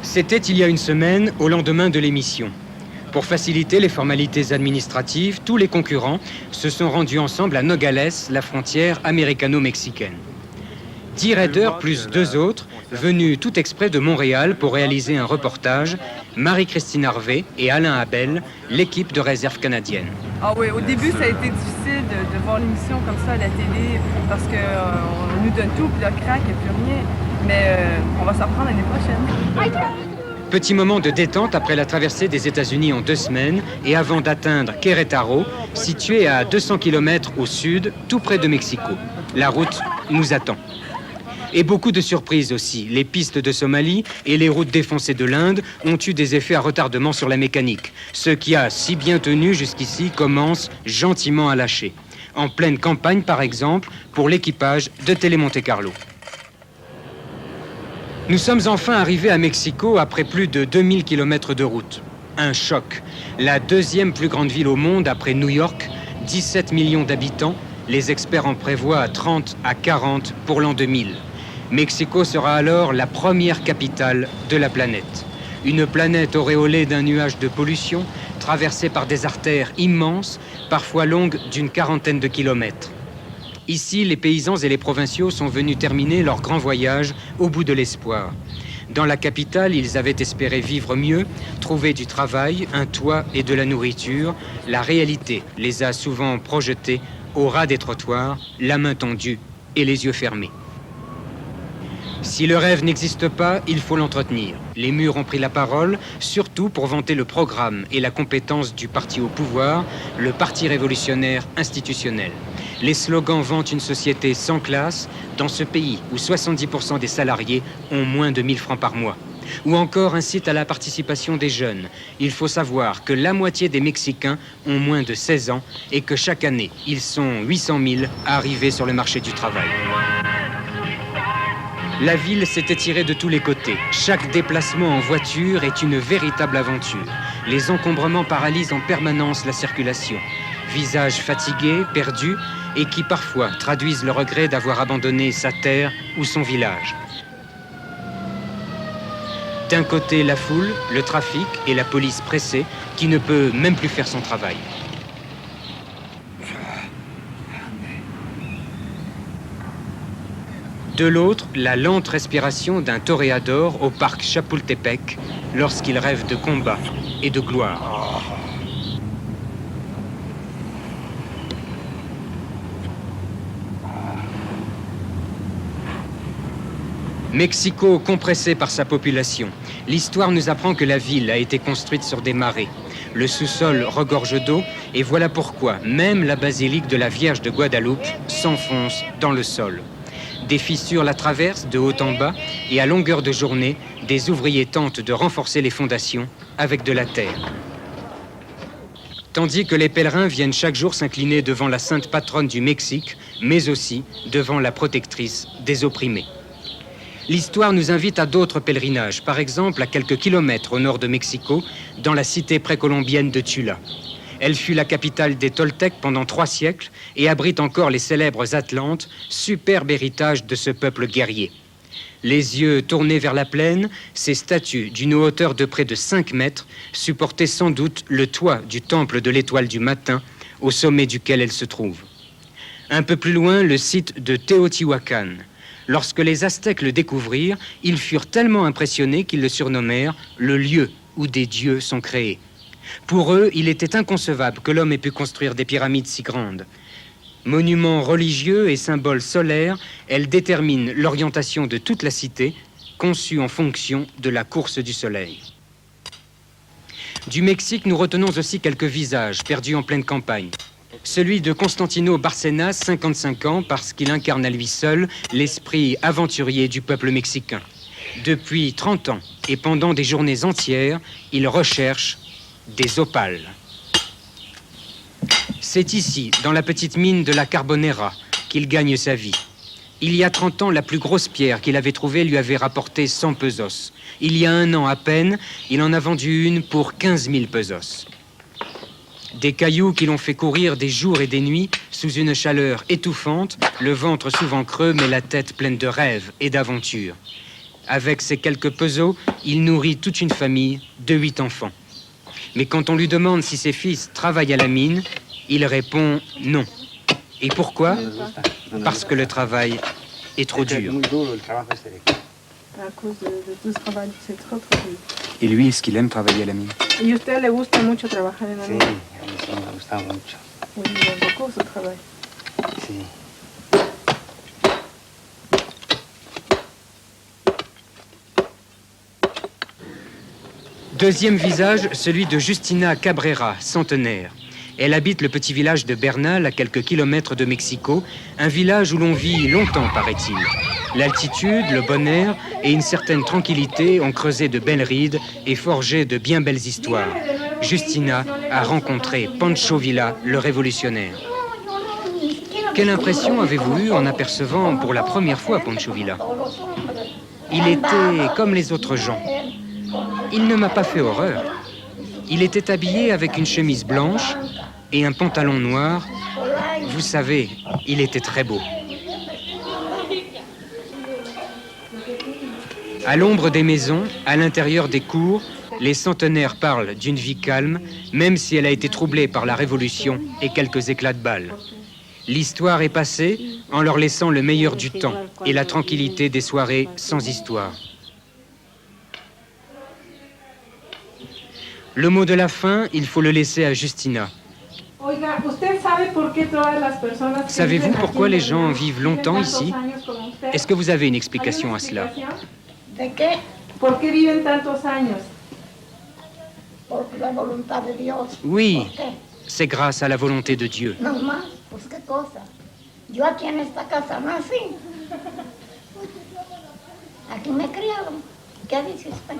C'était il y a une semaine, au lendemain de l'émission. Pour faciliter les formalités administratives, tous les concurrents se sont rendus ensemble à Nogales, la frontière américano-mexicaine. 10 raiders plus 2 autres, venus tout exprès de Montréal pour réaliser un reportage, Marie-Christine Harvey et Alain Abel, l'équipe de réserve canadienne. Ah oui, au début, ça a été difficile de voir l'émission comme ça à la télé parce qu'on nous donne tout, puis là, crac, il n'y a plus rien. Mais on va s'en prendre l'année prochaine. Petit moment de détente après la traversée des États-Unis en 2 semaines et avant d'atteindre Querétaro, situé à 200 km au sud, tout près de Mexico. La route nous attend. Et beaucoup de surprises aussi. Les pistes de Somalie et les routes défoncées de l'Inde ont eu des effets à retardement sur la mécanique. Ce qui a si bien tenu jusqu'ici commence gentiment à lâcher. En pleine campagne, par exemple, pour l'équipage de Télé Monte Carlo. Nous sommes enfin arrivés à Mexico après plus de 2000 km de route. Un choc. La 2e plus grande ville au monde après New York, 17 millions d'habitants. Les experts en prévoient 30 à 40 pour l'an 2000. Mexico sera alors la première capitale de la planète. Une planète auréolée d'un nuage de pollution, traversée par des artères immenses, parfois longues d'une 40aine de kilomètres. Ici, les paysans et les provinciaux sont venus terminer leur grand voyage au bout de l'espoir. Dans la capitale, ils avaient espéré vivre mieux, trouver du travail, un toit et de la nourriture. La réalité les a souvent projetés au ras des trottoirs, la main tendue et les yeux fermés. Si le rêve n'existe pas, il faut l'entretenir. Les murs ont pris la parole, surtout pour vanter le programme et la compétence du parti au pouvoir, le Parti révolutionnaire institutionnel. Les slogans vantent une société sans classe dans ce pays où 70% des salariés ont moins de 1000 francs par mois. Ou encore incitent à la participation des jeunes. Il faut savoir que la moitié des Mexicains ont moins de 16 ans et que chaque année, ils sont 800 000 à arriver sur le marché du travail. La ville s'est étirée de tous les côtés. Chaque déplacement en voiture est une véritable aventure. Les encombrements paralysent en permanence la circulation. Visages fatigués, perdus, et qui parfois traduisent le regret d'avoir abandonné sa terre ou son village. D'un côté, la foule, le trafic et la police pressée, qui ne peut même plus faire son travail. De l'autre, la lente respiration d'un toréador au parc Chapultepec lorsqu'il rêve de combat et de gloire. Mexico compressé par sa population. L'histoire nous apprend que la ville a été construite sur des marais. Le sous-sol regorge d'eau et voilà pourquoi même la basilique de la Vierge de Guadeloupe s'enfonce dans le sol. Des fissures la traversent de haut en bas et à longueur de journée, des ouvriers tentent de renforcer les fondations avec de la terre. Tandis que les pèlerins viennent chaque jour s'incliner devant la sainte patronne du Mexique, mais aussi devant la protectrice des opprimés. L'histoire nous invite à d'autres pèlerinages, par exemple à quelques kilomètres au nord de Mexico, dans la cité précolombienne de Tula. Elle fut la capitale des Toltecs pendant 3 siècles et abrite encore les célèbres Atlantes, superbe héritage de ce peuple guerrier. Les yeux tournés vers la plaine, ces statues d'une hauteur de près de 5 mètres supportaient sans doute le toit du temple de l'étoile du matin, au sommet duquel elles se trouvent. Un peu plus loin, le site de Teotihuacan. Lorsque les Aztèques le découvrirent, ils furent tellement impressionnés qu'ils le surnommèrent le lieu où des dieux sont créés. Pour eux, il était inconcevable que l'homme ait pu construire des pyramides si grandes. Monuments religieux et symboles solaires, elles déterminent l'orientation de toute la cité, conçue en fonction de la course du soleil. Du Mexique, nous retenons aussi quelques visages perdus en pleine campagne. Celui de Constantino Barcenas, 55 ans, parce qu'il incarne à lui seul l'esprit aventurier du peuple mexicain. Depuis 30 ans, et pendant des journées entières, il recherche des opales. C'est ici, dans la petite mine de la Carbonera, qu'il gagne sa vie. Il y a 30 ans, la plus grosse pierre qu'il avait trouvée lui avait rapporté 100 pesos. Il y a 1 an à peine, il en a vendu une pour 15 000 pesos. Des cailloux qui l'ont fait courir des jours et des nuits sous une chaleur étouffante, le ventre souvent creux mais la tête pleine de rêves et d'aventures. Avec ses quelques pesos, il nourrit toute une famille de 8 enfants. Mais quand on lui demande si ses fils travaillent à la mine, il répond non. Et pourquoi? Parce que le travail est trop dur. À cause de tout ce travail, c'est trop dur. Et lui, est-ce qu'il aime travailler à la mine? ¿Y a usted le gusta mucho trabajar en la Sí, mina? a mí sí me gusta mucho. Oui, il aime beaucoup ce travail. Sí. Deuxième visage, celui de Justina Cabrera, centenaire. Elle habite le petit village de Bernal, à quelques kilomètres de Mexico, un village où l'on vit longtemps, paraît-il. L'altitude, le bon air et une certaine tranquillité ont creusé de belles rides et forgé de bien belles histoires. Justina a rencontré Pancho Villa, le révolutionnaire. Quelle impression avez-vous eue en apercevant pour la première fois Pancho Villa? Il était comme les autres gens. Il ne m'a pas fait horreur. Il était habillé avec une chemise blanche et un pantalon noir. Vous savez, il était très beau. À l'ombre des maisons, à l'intérieur des cours, les centenaires parlent d'une vie calme, même si elle a été troublée par la Révolution et quelques éclats de balles. L'histoire est passée en leur laissant le meilleur du temps et la tranquillité des soirées sans histoire. Le mot de la fin, il faut le laisser à Justina. Savez-vous pourquoi les gens vivent longtemps ici? Est-ce que vous avez une explication à cela? ¿De qué? ¿Por qué viven tantos años? Por la voluntad de Dios. Oui, ¿Por qué? c'est grâce à la volonté de Dieu. No más, pues qué cosa. Yo aquí en esta casa nací. Aquí me criaron. ¿Qué dice usted?